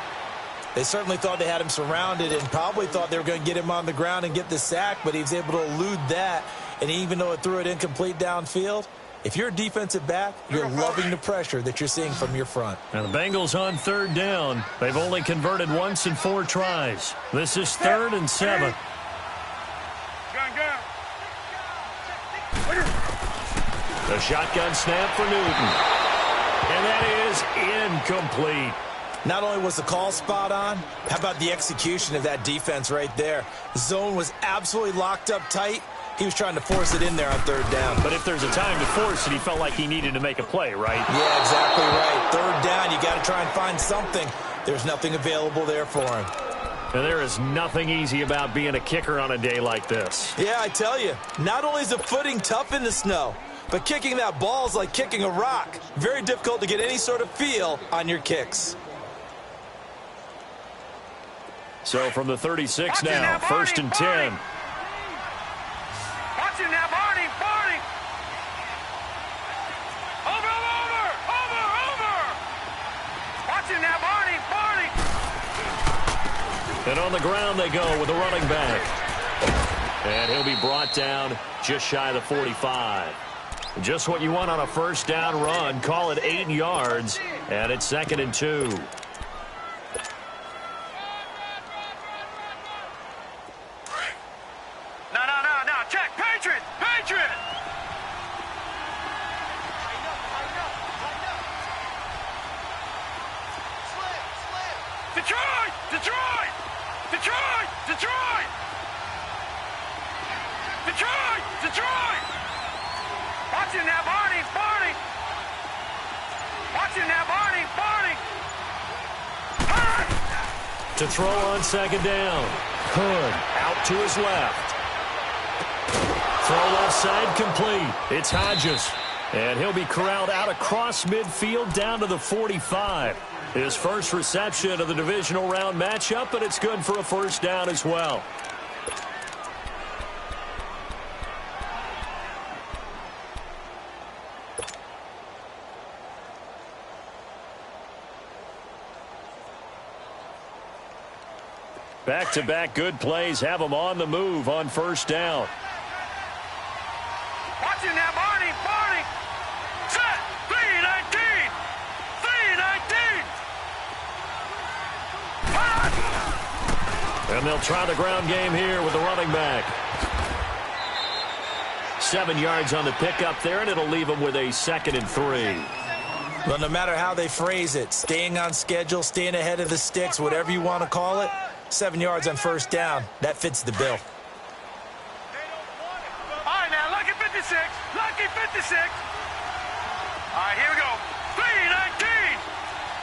They certainly thought they had him surrounded and probably thought they were going to get him on the ground and get the sack, but he was able to elude that. And even though it threw it incomplete downfield, if you're a defensive back, you're loving the pressure that you're seeing from your front. Now the Bengals on 3rd down. They've only converted once in 4 tries. This is 3rd and 7. The shotgun snap for Newton. And that is incomplete. Not only was the call spot on, how about the execution of that defense right there? The zone was absolutely locked up tight. He was trying to force it in there on 3rd down. But if there's a time to force it, he felt like he needed to make a play, right? Yeah, exactly right. 3rd down, you got to try and find something. There's nothing available there for him. And there is nothing easy about being a kicker on a day like this. Yeah, I tell you, not only is the footing tough in the snow, but kicking that ball is like kicking a rock. Very difficult to get any sort of feel on your kicks. So from the 36 now, 1st and 10. Watch it now, Barney. Over. Watch it now, Barney. And on the ground they go with the running back. And he'll be brought down just shy of the 45. Just what you want on a 1st down run. Call it 8 yards. And it's 2nd and 2. No. Check. Patriot. Detroit. Watch it now, Barney. Watch it now, Barney. To throw on 2nd down. Hood out to his left. Throw left side complete. It's Hodges. And he'll be corralled out across midfield down to the 45. His first reception of the divisional round matchup, but it's good for a 1st down as well. Back-to-back good plays have them on the move on 1st down. Watch it now, Barney. Set. 3-19. And they'll try the ground game here with the running back. 7 yards on the pickup there, and it'll leave them with a 2nd and 3. Well, no matter how they phrase it, staying on schedule, staying ahead of the sticks, whatever you want to call it, 7 yards on first down, that fits the bill. All right, now, lucky 56. Lucky 56. All right, here we go. 3-19.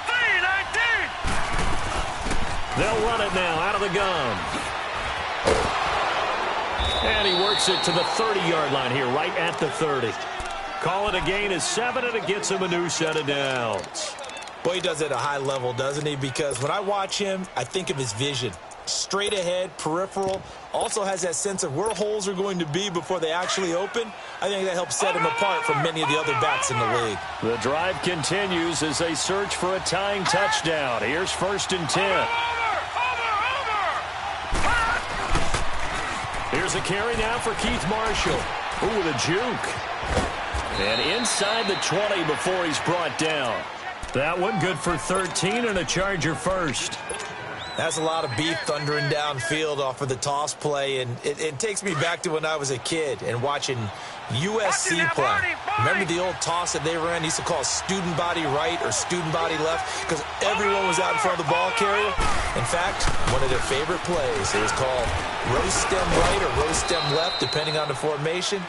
3-19. They'll run it now out of the gun. And he works it to the 30-yard line here, right at the 30. Call it a gain of 7, and it gets him a new set of downs. Boy, he does it at a high level, doesn't he? Because when I watch him, I think of his vision. Straight ahead, peripheral, also has that sense of where holes are going to be before they actually open. I think that helps set him apart from many of the other backs in the league. The drive continues as they search for a tying touchdown. Here's 1st and 10. Here's a carry now for Keith Marshall. Ooh, with a juke. And inside the 20 before he's brought down. That one good for 13 and a Charger first. That's a lot of beef thundering downfield off of the toss play, and it takes me back to when I was a kid and watching USC play. Remember the old toss that they ran? They used to call student body right or student body left because everyone was out in front of the ball carrier. In fact, one of their favorite plays, it was called roast stem right or roast stem left, depending on the formation,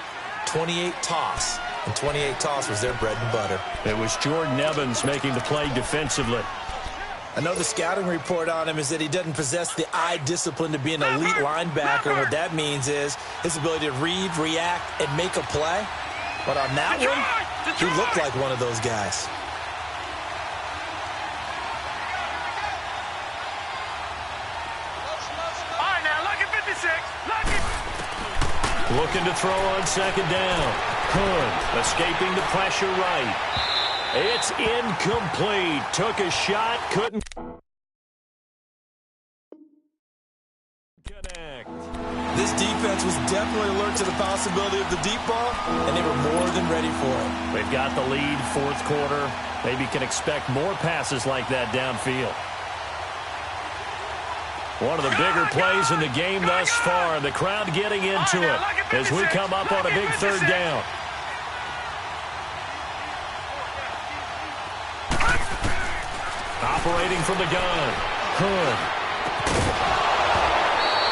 28 toss. And 28 toss was their bread and butter. It was Jordan Evans making the play defensively. I know the scouting report on him is that he doesn't possess the eye discipline to be an elite linebacker. What that means is his ability to read, react, and make a play. But on that one, he looked like one of those guys. All right, now, lucky 56. Lucky. Looking to throw on 2nd down. Hood escaping the pressure right. It's incomplete. Took a shot, couldn't connect. This defense was definitely alert to the possibility of the deep ball, and they were more than ready for it. They've got the lead, 4th quarter. Maybe can expect more passes like that downfield. One of the bigger plays in the game thus far. The crowd getting into it as we come up on a big 3rd down. Operating from the gun. Hood.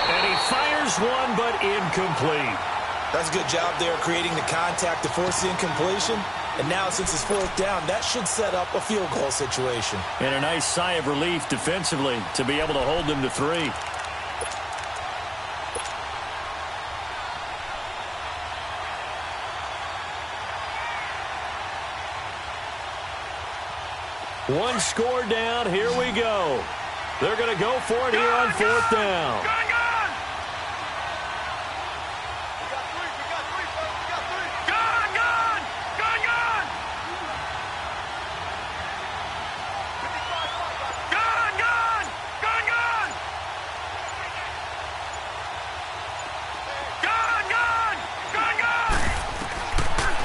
And he fires one, but incomplete. That's a good job there creating the contact to force the incompletion. And now, since it's 4th down, that should set up a field goal situation. And a nice sigh of relief defensively to be able to hold them to 3. One score down. Here we go. They're going to go for it here on 4th down. Gun!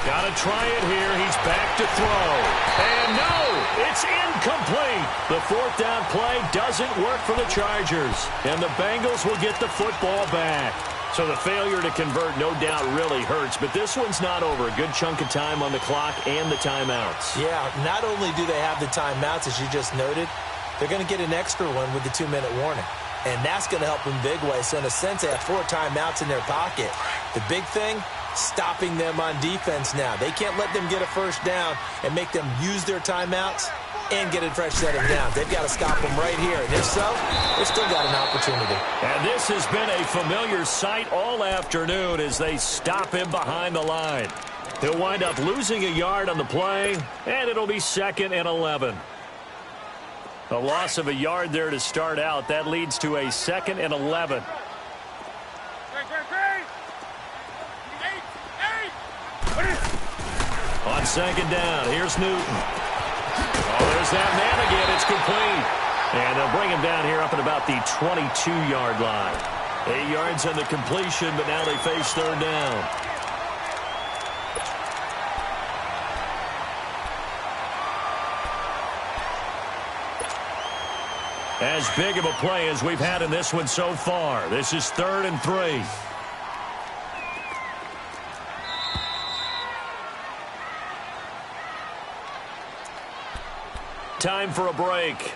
Got to try it here. He's back to throw. And no, it's incomplete. The 4th down play doesn't work for the Chargers. And the Bengals will get the football back. So the failure to convert no doubt really hurts. But this one's not over. A good chunk of time on the clock and the timeouts. Yeah, not only do they have the timeouts, as you just noted, they're going to get an extra one with the 2-minute warning. And that's going to help them big way. So in a sense, they have 4 timeouts in their pocket. The big thing, stopping them on defense now. They can't let them get a first down and make them use their timeouts and get a fresh set of downs. They've got to stop them right here. And if so, they've still got an opportunity. And this has been a familiar sight all afternoon as they stop him behind the line. He'll wind up losing a yard on the play, and it'll be 2nd and 11. A loss of a yard there to start out. That leads to a 2nd and 11. On 2nd down, here's Newton. Oh, there's that man again. It's complete. And they'll bring him down here up at about the 22-yard line. 8 yards on the completion, but now they face 3rd down. As big of a play as we've had in this one so far. This is 3rd and 3. Time for a break.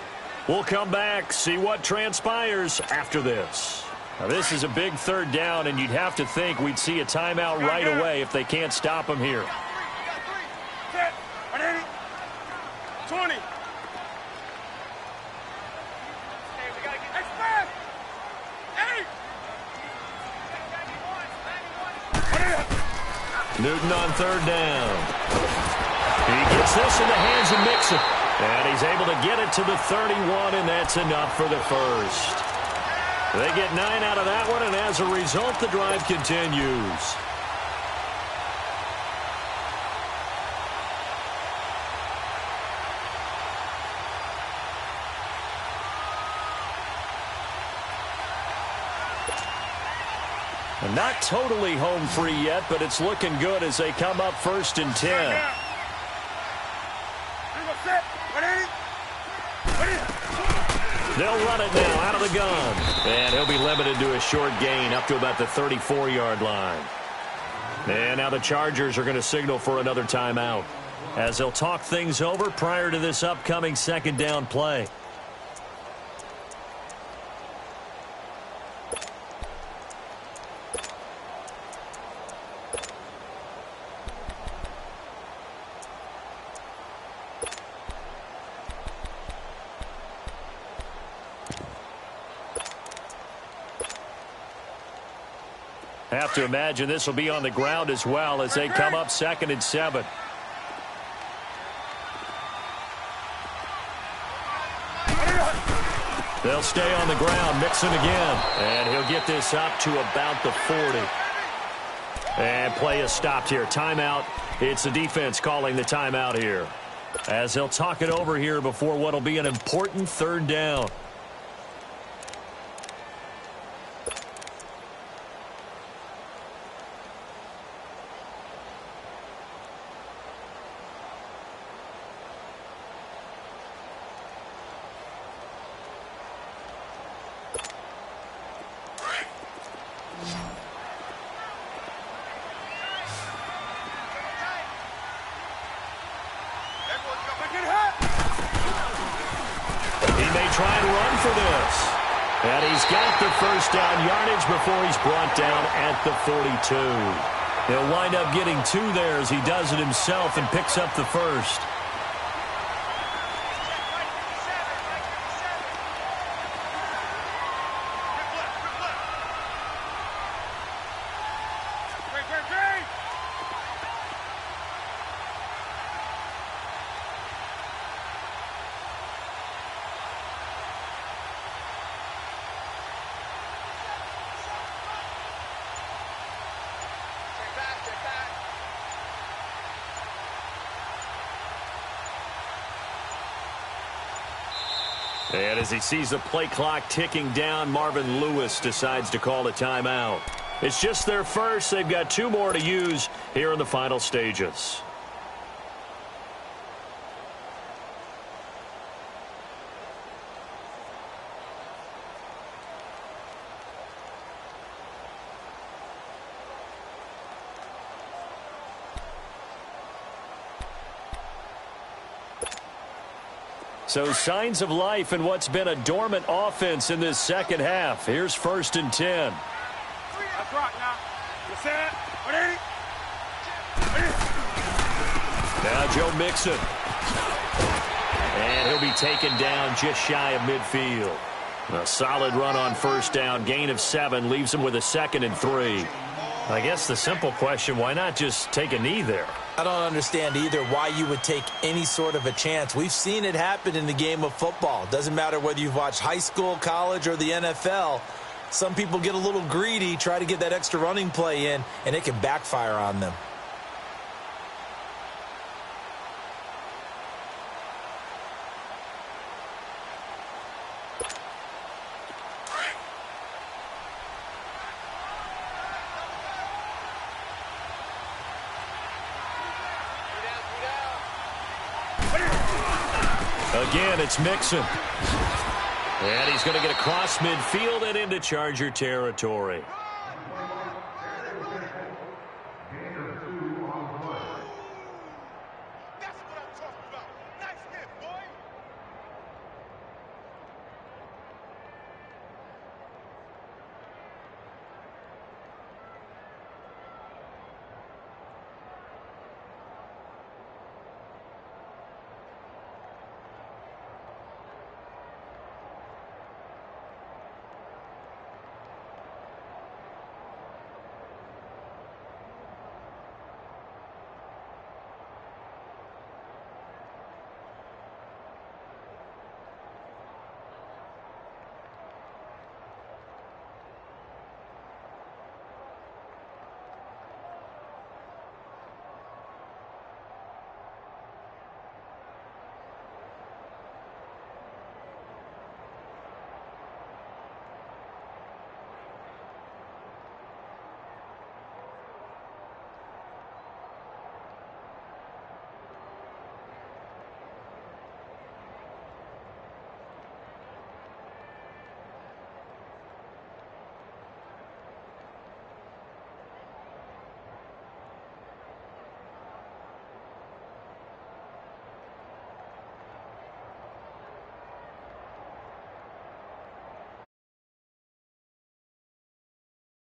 We'll come back, see what transpires after this. Now, this is a big 3rd down, and you'd have to think we'd see a timeout right away if they can't stop him here. 20. Newton on 3rd down. He gets this in the hands of Mixon. And he's able to get it to the 31, and that's enough for the first. They get 9 out of that one, and as a result, the drive continues. And not totally home free yet, but it's looking good as they come up 1st and 10. They'll run it now out of the gun. And he'll be limited to a short gain up to about the 34-yard line. And now the Chargers are going to signal for another timeout as they'll talk things over prior to this upcoming 2nd down play. Have to imagine this will be on the ground as well as they come up 2nd and 7. They'll stay on the ground. Mixon again. And he'll get this up to about the 40. And play is stopped here. Timeout. It's the defense calling the timeout here. As they'll talk it over here before what will be an important 3rd down. Try and run for this. And he's got the 1st down yardage before he's brought down at the 42. He'll wind up getting 2 there as he does it himself and picks up the 1st. And as he sees the play clock ticking down, Marvin Lewis decides to call a timeout. It's just their first. They've got 2 more to use here in the final stages. So signs of life in what's been a dormant offense in this 2nd half. Here's 1st and 10. That's right now. You set. Now Joe Mixon. And he'll be taken down just shy of midfield. A solid run on 1st down. Gain of 7 leaves him with a 2nd and 3. I guess the simple question, why not just take a knee there? I don't understand either why you would take any sort of a chance. We've seen it happen in the game of football. Doesn't matter whether you've watched high school, college, or the NFL. Some people get a little greedy, try to get that extra running play in, and it can backfire on them. Again, it's Mixon. And he's going to get across midfield and into Charger territory.